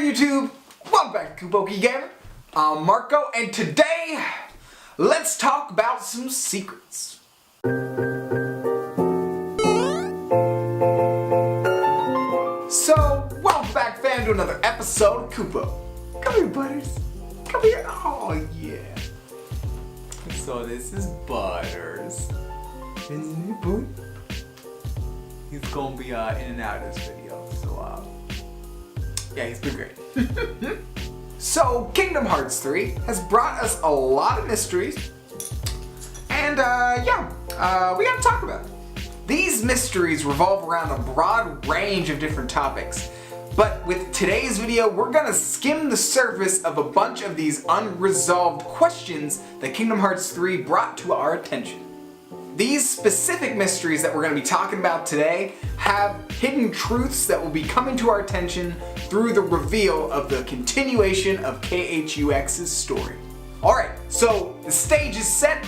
YouTube, welcome back to Kupo Gamer. I'm Marco, and today, let's talk about some secrets. So, welcome back fam to another episode of Kupo. Come here, Butters. Come here. Oh yeah. So this is Butters. Isn't it, boy? He's gonna be in and out of this video, so yeah, he's been great. So, Kingdom Hearts 3 has brought us a lot of mysteries, and we gotta talk about it. These mysteries revolve around a broad range of different topics, but with today's video, we're gonna skim the surface of a bunch of these unresolved questions that Kingdom Hearts 3 brought to our attention. These specific mysteries that we're going to be talking about today have hidden truths that will be coming to our attention through the reveal of the continuation of KHUX's story. Alright, so the stage is set.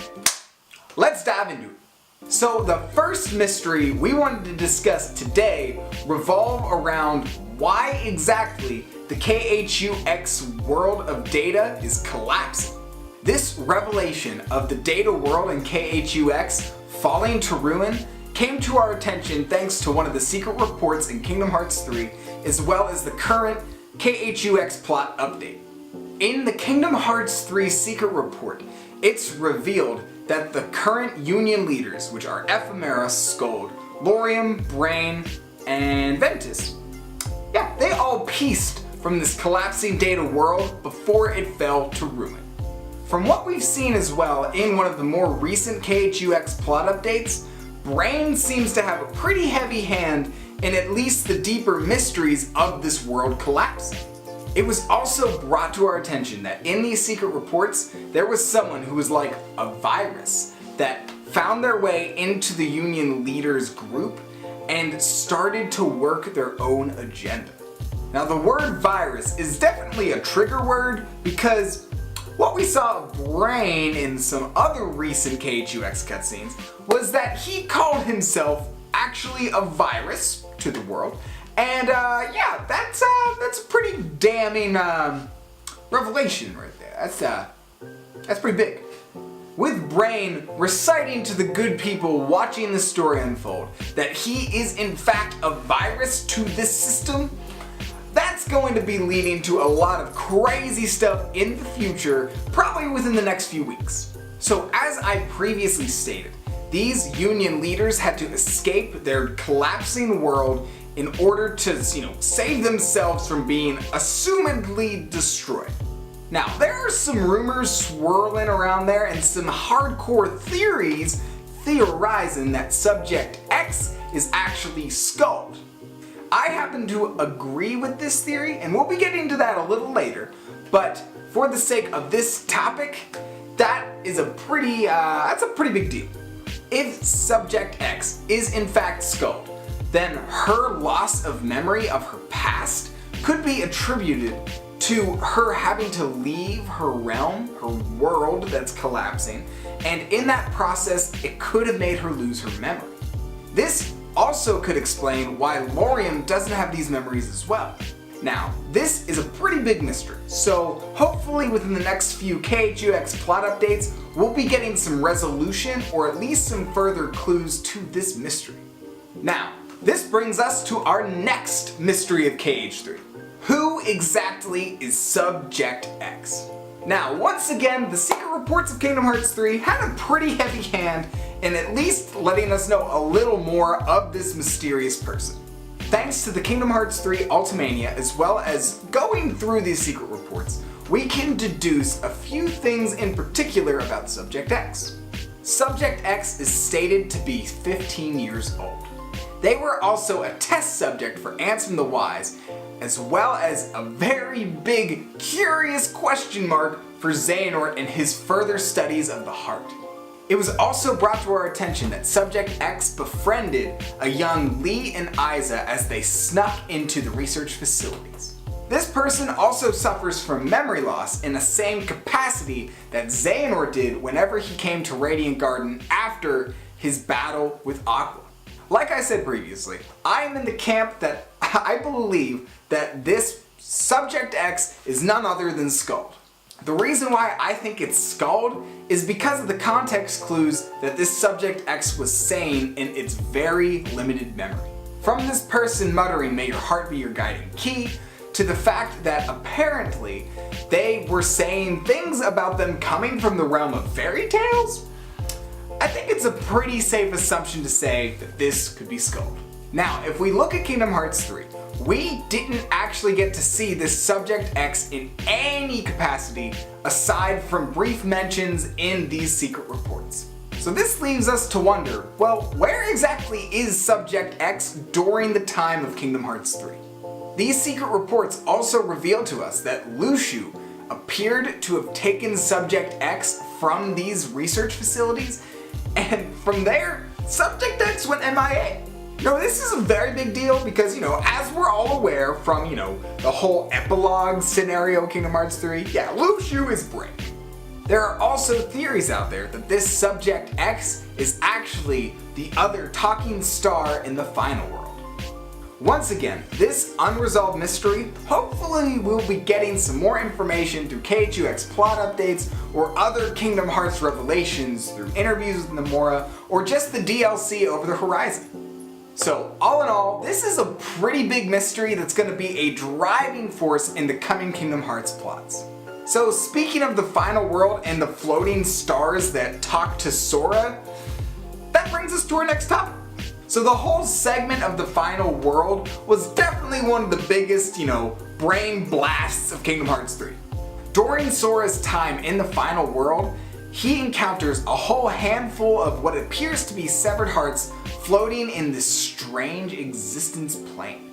Let's dive into it. So the first mystery we wanted to discuss today revolve around why exactly the KHUX world of data is collapsing. This revelation of the data world in KHUX falling to ruin came to our attention thanks to one of the secret reports in Kingdom Hearts 3, as well as the current KHUX plot update. In the Kingdom Hearts 3 secret report, it's revealed that the current Union leaders, which are Ephemera, Scold, Lauriam, Brain, and Ventus, they all pieced from this collapsing data world before it fell to ruin. From what we've seen as well in one of the more recent KHUX plot updates, Brain seems to have a pretty heavy hand in at least the deeper mysteries of this world collapsing. It was also brought to our attention that in these secret reports, there was someone who was like a virus that found their way into the Union leaders group and started to work their own agenda. Now the word virus is definitely a trigger word because what we saw of Brain in some other recent KHUX cutscenes was that he called himself actually a virus to the world, and that's a pretty damning revelation right there. That's pretty big. With Brain reciting to the good people watching the story unfold that he is in fact a virus to this system, that's going to be leading to a lot of crazy stuff in the future, probably within the next few weeks. So as I previously stated, these Union leaders had to escape their collapsing world in order to, save themselves from being assumedly destroyed. Now, there are some rumors swirling around there and some hardcore theories theorizing that Subject X is actually Scold. I happen to agree with this theory, and we'll be getting to that a little later, but for the sake of this topic, that is that's a pretty big deal. If Subject X is in fact Scold, then her loss of memory of her past could be attributed to her having to leave her realm, her world that's collapsing, and in that process, it could have made her lose her memory. This also could explain why Lauriam doesn't have these memories as well. Now, this is a pretty big mystery, so hopefully within the next few KHUX plot updates, we'll be getting some resolution or at least some further clues to this mystery. Now, this brings us to our next mystery of KH3. Who exactly is Subject X? Now, once again, the secret reports of Kingdom Hearts 3 had a pretty heavy hand in at least letting us know a little more of this mysterious person. Thanks to the Kingdom Hearts 3 Ultimania, as well as going through these secret reports, we can deduce a few things in particular about Subject X. Subject X is stated to be 15 years old. They were also a test subject for Ansem the Wise, as well as a very big, curious question mark for Xehanort in his further studies of the heart. It was also brought to our attention that Subject X befriended a young Lee and Isa as they snuck into the research facilities. This person also suffers from memory loss in the same capacity that Xehanort did whenever he came to Radiant Garden after his battle with Aqua. Like I said previously, I am in the camp that I believe that this Subject X is none other than Skald. The reason why I think it's Skald is because of the context clues that this Subject X was saying in its very limited memory. From this person muttering, "May your heart be your guiding key," to the fact that apparently they were saying things about them coming from the realm of fairy tales, I think it's a pretty safe assumption to say that this could be Skald. Now, if we look at Kingdom Hearts 3, we didn't actually get to see this Subject X in any capacity aside from brief mentions in these secret reports. So this leaves us to wonder, well, where exactly is Subject X during the time of Kingdom Hearts 3? These secret reports also reveal to us that Luxu appeared to have taken Subject X from these research facilities, and from there, Subject X went MIA. No, this is a very big deal because, as we're all aware from, the whole epilogue scenario Kingdom Hearts 3, yeah, Luxu is Brick. There are also theories out there that this Subject X is actually the other talking star in the final world. Once again, this unresolved mystery, hopefully we'll be getting some more information through KHUX plot updates or other Kingdom Hearts revelations through interviews with Nomura or just the DLC over the horizon. So all in all, this is a pretty big mystery that's going to be a driving force in the coming Kingdom Hearts plots. So speaking of the final world and the floating stars that talk to Sora, that brings us to our next topic. So the whole segment of the final world was definitely one of the biggest, brain blasts of Kingdom Hearts 3. During Sora's time in the final world, he encounters a whole handful of what appears to be severed hearts floating in this strange existence plane.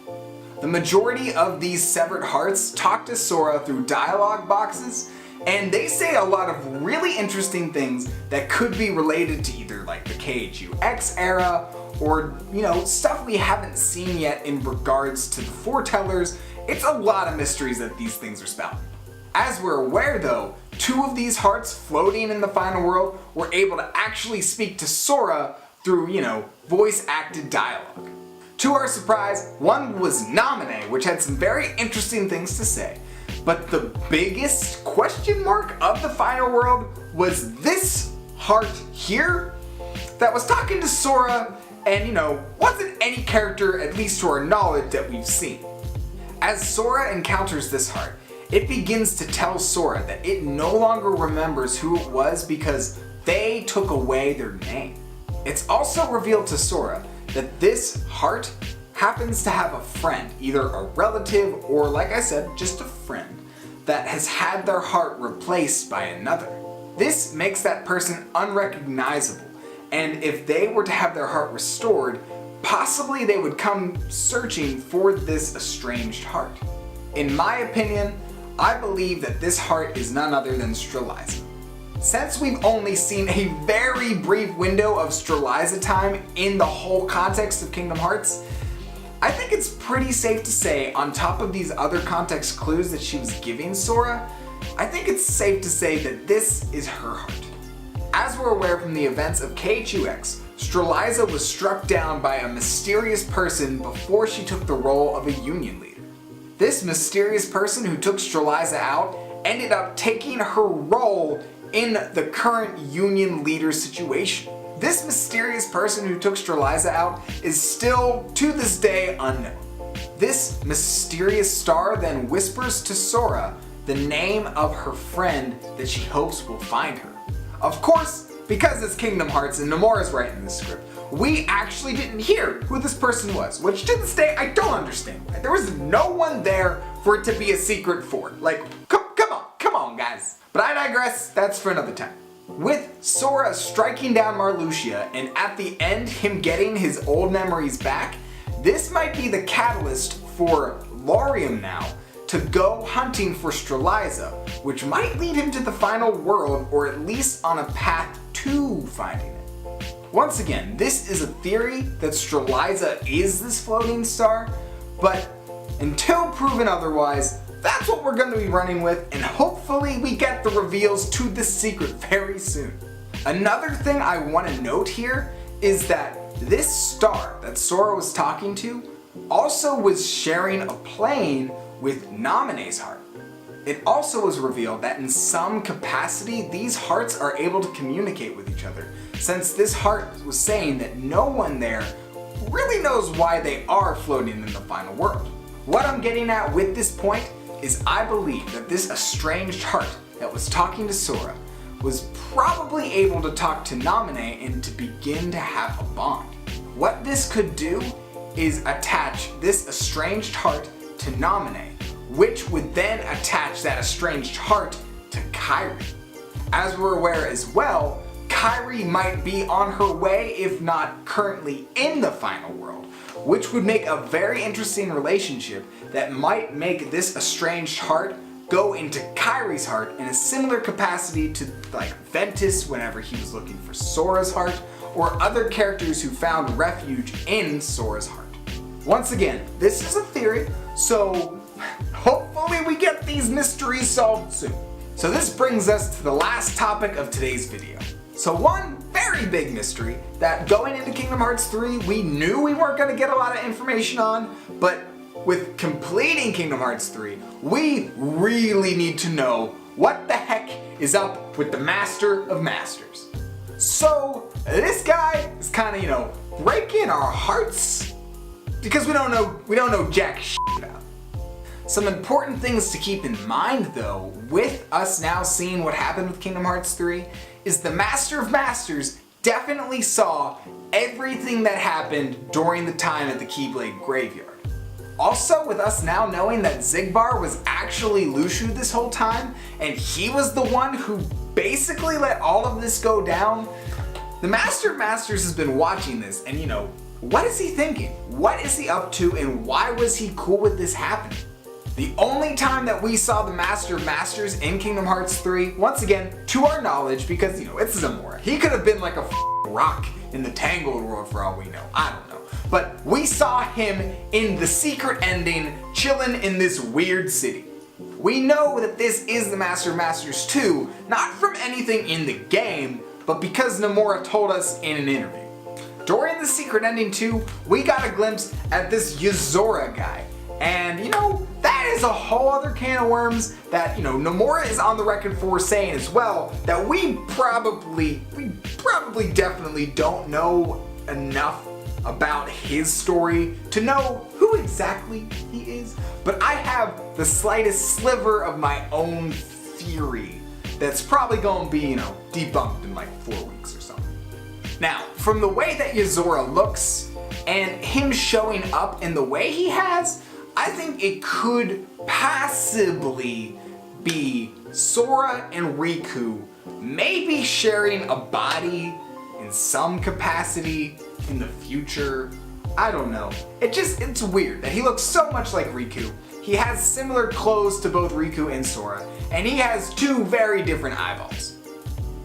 The majority of these severed hearts talk to Sora through dialogue boxes, and they say a lot of really interesting things that could be related to either like the KHUX era or, stuff we haven't seen yet in regards to the foretellers. It's a lot of mysteries that these things are spouting. As we're aware though, 2 of these hearts floating in the final world were able to actually speak to Sora through, voice-acted dialogue. To our surprise, one was Naminé, which had some very interesting things to say. But the biggest question mark of the final world was this heart here that was talking to Sora and, wasn't any character, at least to our knowledge, that we've seen. As Sora encounters this heart, it begins to tell Sora that it no longer remembers who it was because they took away their name. It's also revealed to Sora that this heart happens to have a friend, either a relative or, like I said, just a friend, that has had their heart replaced by another. This makes that person unrecognizable, and if they were to have their heart restored, possibly they would come searching for this estranged heart. In my opinion, I believe that this heart is none other than Streliza. Since we've only seen a very brief window of Streliza time in the whole context of Kingdom Hearts, I think it's pretty safe to say, on top of these other context clues that she was giving Sora, I think it's safe to say that this is her heart. As we're aware from the events of KHUX, Streliza was struck down by a mysterious person before she took the role of a Union leader. This mysterious person who took Streliza out ended up taking her role in the current Union leader situation. This mysterious person who took Streliza out is still, to this day, unknown. This mysterious star then whispers to Sora the name of her friend that she hopes will find her. Of course, because it's Kingdom Hearts and Nomura's writing the script, we actually didn't hear who this person was, which to this day I don't understand. There was no one there for it to be a secret for. Come on guys. But I digress, that's for another time. With Sora striking down Marluxia and at the end him getting his old memories back, this might be the catalyst for Lauriam now to go hunting for Streliza, which might lead him to the final world or at least on a path to finding it. Once again, this is a theory that Streliza is this floating star, but until proven otherwise, that's what we're going to be running with, and hopefully we get the reveals to this secret very soon. Another thing I want to note here is that this star that Sora was talking to also was sharing a plane with Naminé's heart. It also was revealed that in some capacity, these hearts are able to communicate with each other, since this heart was saying that no one there really knows why they are floating in the final world. What I'm getting at with this point is I believe that this estranged heart that was talking to Sora was probably able to talk to Naminé and to begin to have a bond. What this could do is attach this estranged heart to Naminé, which would then attach that estranged heart to Kairi. As we're aware as well, Kairi might be on her way, if not currently in the final world, which would make a very interesting relationship that might make this estranged heart go into Kairi's heart in a similar capacity to like Ventus whenever he was looking for Sora's heart, or other characters who found refuge in Sora's heart. Once again, this is a theory, so hopefully we get these mysteries solved soon. So this brings us to the last topic of today's video. So one very big mystery that going into Kingdom Hearts 3 we knew we weren't going to get a lot of information on, but with completing Kingdom Hearts 3, we really need to know what the heck is up with the Master of Masters. So this guy is kind of, breaking our hearts because we don't know jack shit about him. Some important things to keep in mind though, with us now seeing what happened with Kingdom Hearts 3, is the Master of Masters definitely saw everything that happened during the time at the Keyblade Graveyard. Also, with us now knowing that Xigbar was actually Lushu this whole time, and he was the one who basically let all of this go down, the Master of Masters has been watching this, and what is he thinking? What is he up to, and why was he cool with this happening? The only time that we saw the Master of Masters in Kingdom Hearts 3, once again, to our knowledge, because it's Zamora. He could have been like a rock in the Tangled world for all we know. I don't know. But we saw him in the secret ending, chilling in this weird city. We know that this is the Master of Masters 2, not from anything in the game, but because Nomura told us in an interview. During the secret ending 2, we got a glimpse at this Yozora guy. And that is a whole other can of worms that, Nomura is on the record for saying as well, that we probably definitely don't know enough about his story to know who exactly he is. But I have the slightest sliver of my own theory that's probably gonna be, debunked in like 4 weeks or something. Now, from the way that Yozora looks and him showing up in the way he has, I think it could possibly be Sora and Riku maybe sharing a body in some capacity in the future. I don't know. It's weird that he looks so much like Riku. He has similar clothes to both Riku and Sora, and he has 2 very different eyeballs.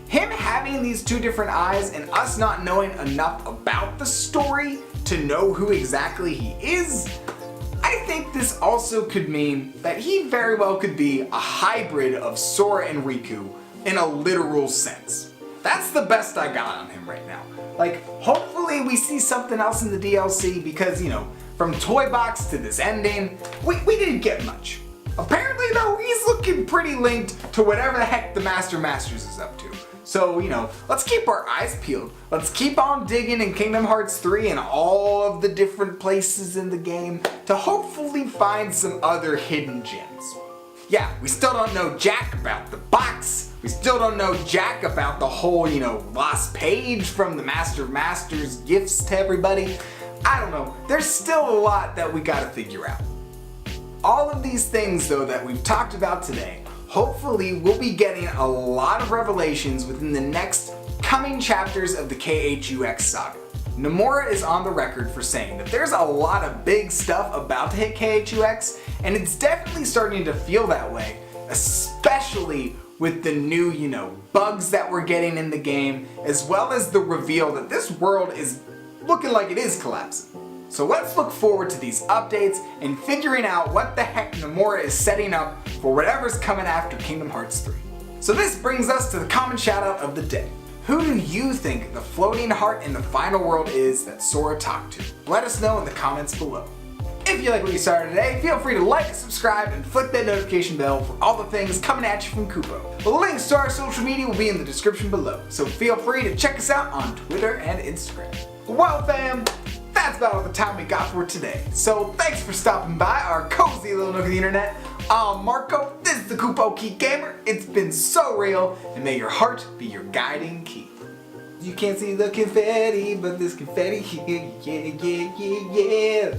Him having these 2 different eyes and us not knowing enough about the story to know who exactly he is, I think this also could mean that he very well could be a hybrid of Sora and Riku in a literal sense. That's the best I got on him right now. Like, hopefully we see something else in the DLC because, from Toy Box to this ending, we didn't get much. Apparently though, he's looking pretty linked to whatever the heck the Master of Masters is up to. So, let's keep our eyes peeled. Let's keep on digging in Kingdom Hearts 3 and all of the different places in the game to hopefully find some other hidden gems. Yeah, we still don't know jack about the box. We still don't know jack about the whole, lost page from the Master of Masters gifts to everybody. I don't know. There's still a lot that we gotta figure out. All of these things, though, that we've talked about today, hopefully we'll be getting a lot of revelations within the next coming chapters of the KHUX saga. Nomura is on the record for saying that there's a lot of big stuff about to hit KHUX, and it's definitely starting to feel that way, especially with the new, bugs that we're getting in the game, as well as the reveal that this world is looking like it is collapsing. So let's look forward to these updates and figuring out what the heck Nomura is setting up for whatever's coming after Kingdom Hearts 3. So this brings us to the common shoutout of the day. Who do you think the floating heart in the final world is that Sora talked to? Let us know in the comments below. If you like what you saw today, feel free to like, subscribe, and flick that notification bell for all the things coming at you from Kupo. The links to our social media will be in the description below, so feel free to check us out on Twitter and Instagram. Well fam, that's about all the time we got for today. So thanks for stopping by our cozy little nook of the internet. I'm Marco, this is the Kupo Key Gamer. It's been so real, and may your heart be your guiding key. You can't see the confetti, but this confetti here, yeah.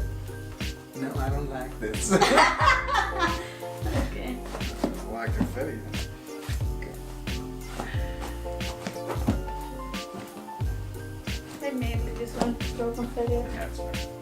No, I don't like this. Okay. I don't like confetti. I mainly just want to throw confetti. That's right.